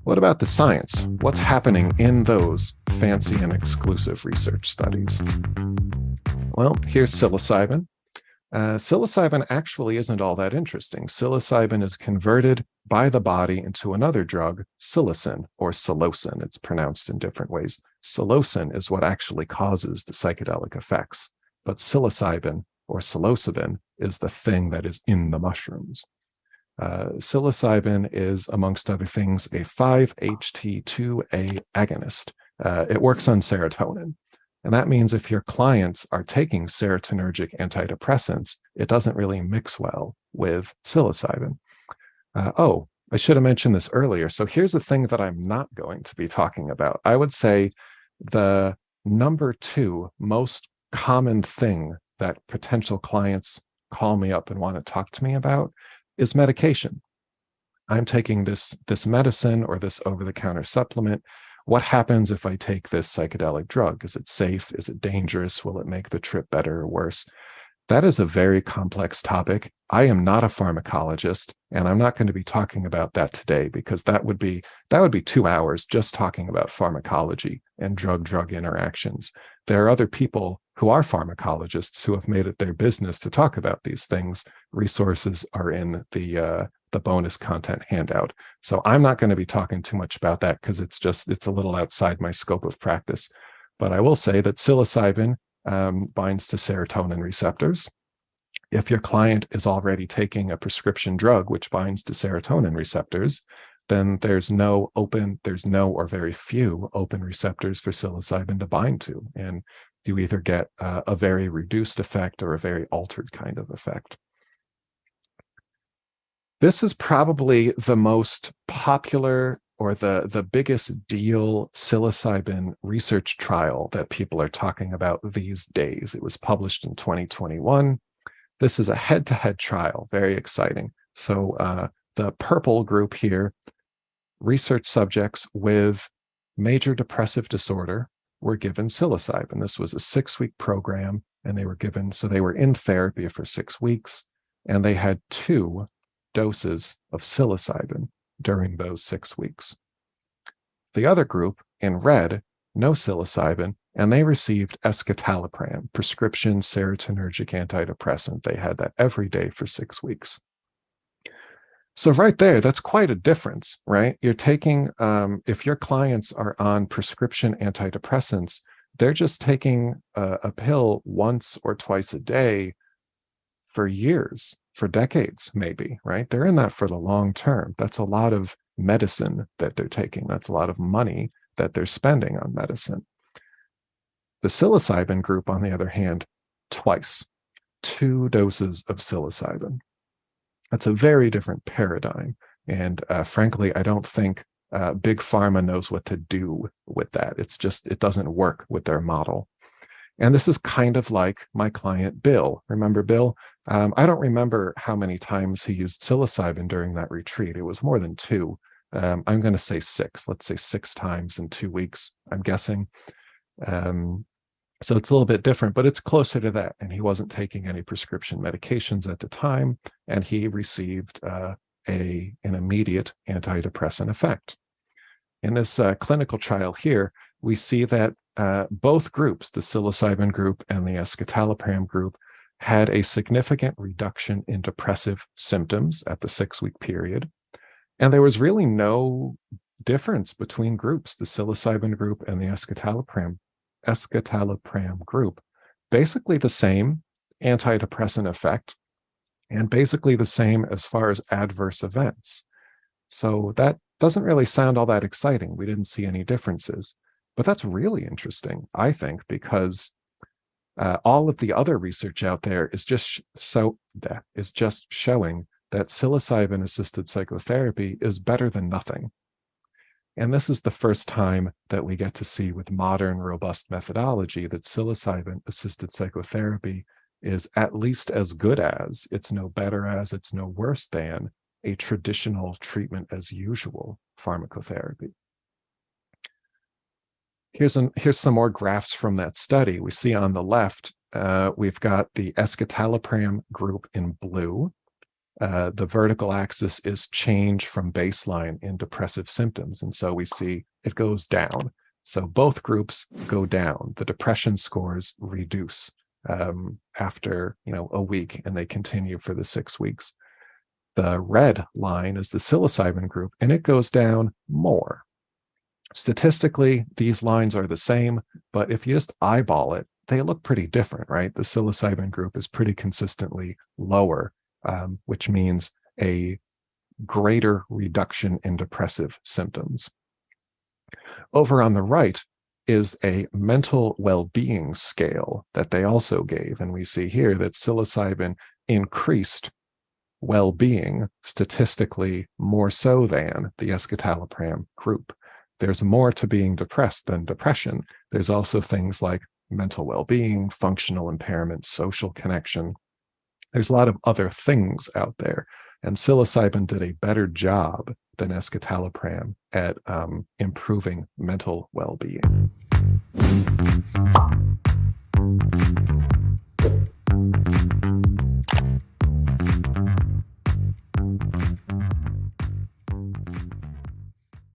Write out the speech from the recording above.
What about the science? What's happening in those fancy and exclusive research studies? Well, here's psilocybin. Psilocybin actually isn't all that interesting. Psilocybin is converted by the body into another drug, psilocin or psilocin. It's pronounced in different ways. Psilocin is what actually causes the psychedelic effects, but psilocybin or psilocybin is the thing that is in the mushrooms. Psilocybin is, amongst other things, a 5-HT2A agonist. It works on serotonin. And that means if your clients are taking serotonergic antidepressants, it doesn't really mix well with psilocybin. I should have mentioned this earlier. So here's the thing that I'm not going to be talking about. I would say the number two most common thing that potential clients call me up and want to talk to me about is medication. I'm taking this medicine or this over-the-counter supplement. What happens if I take this psychedelic drug? Is it safe? Is it dangerous? Will it make the trip better or worse? That is a very complex topic. I am not a pharmacologist, and I'm not going to be talking about that today because that would be 2 hours just talking about pharmacology and drug-drug interactions. There are other people who are pharmacologists who have made it their business to talk about these things. Resources are in the bonus content handout. So I'm not going to be talking too much about that because it's a little outside my scope of practice. But I will say that psilocybin binds to serotonin receptors. If your client is already taking a prescription drug which binds to serotonin receptors, then there's no or very few open receptors for psilocybin to bind to. And you either get a very reduced effect or a very altered kind of effect. This is probably the most popular or the biggest deal psilocybin research trial that people are talking about these days. It was published in 2021. This is a head-to-head trial, very exciting. So the purple group here, research subjects with major depressive disorder were given psilocybin. This was a 6-week program, and they were in therapy for 6 weeks, and they had 2 doses of psilocybin during those 6 weeks. The other group, in red, no psilocybin, and they received escitalopram, prescription serotonergic antidepressant. They had that every day for 6 weeks. So right there, that's quite a difference, right? You're taking, if your clients are on prescription antidepressants, they're just taking a pill once or twice a day for years, for decades, maybe, right? They're in that for the long term. That's a lot of medicine that they're taking. That's a lot of money that they're spending on medicine. The psilocybin group, on the other hand, twice, 2 doses of psilocybin. That's a very different paradigm. And frankly, I don't think Big Pharma knows what to do with that. It doesn't work with their model. And this is kind of like my client, Bill. Remember Bill? I don't remember how many times he used psilocybin during that retreat. It was more than 2. I'm going to say 6. Let's say 6 times in 2 weeks, I'm guessing. So it's a little bit different, but it's closer to that. And he wasn't taking any prescription medications at the time, and he received an immediate antidepressant effect. In this clinical trial here, we see that both groups, the psilocybin group and the escitalopram group, had a significant reduction in depressive symptoms at the 6-week period. And there was really no difference between groups, the psilocybin group and the escitalopram group. Basically the same antidepressant effect and basically the same as far as adverse events. So that doesn't really sound all that exciting. We didn't see any differences. But that's really interesting, I think, because all of the other research out there is just showing that psilocybin-assisted psychotherapy is better than nothing. And this is the first time that we get to see with modern, robust methodology that psilocybin-assisted psychotherapy is at least as good as, it's no better as, it's no worse than a traditional treatment as usual pharmacotherapy. Here's some more graphs from that study. We see on the left, we've got the escitalopram group in blue, The vertical axis is change from baseline in depressive symptoms. And so we see it goes down. So both groups go down. The depression scores reduce after a week, and they continue for the 6 weeks. The red line is the psilocybin group, and it goes down more. Statistically, these lines are the same, but if you just eyeball it, they look pretty different, right? The psilocybin group is pretty consistently lower, which means a greater reduction in depressive symptoms. Over on the right is a mental well-being scale that they also gave. And we see here that psilocybin increased well-being statistically more so than the escitalopram group. There's more to being depressed than depression. There's also things like mental well-being, functional impairment, social connection. There's a lot of other things out there. And psilocybin did a better job than escitalopram at improving mental well-being.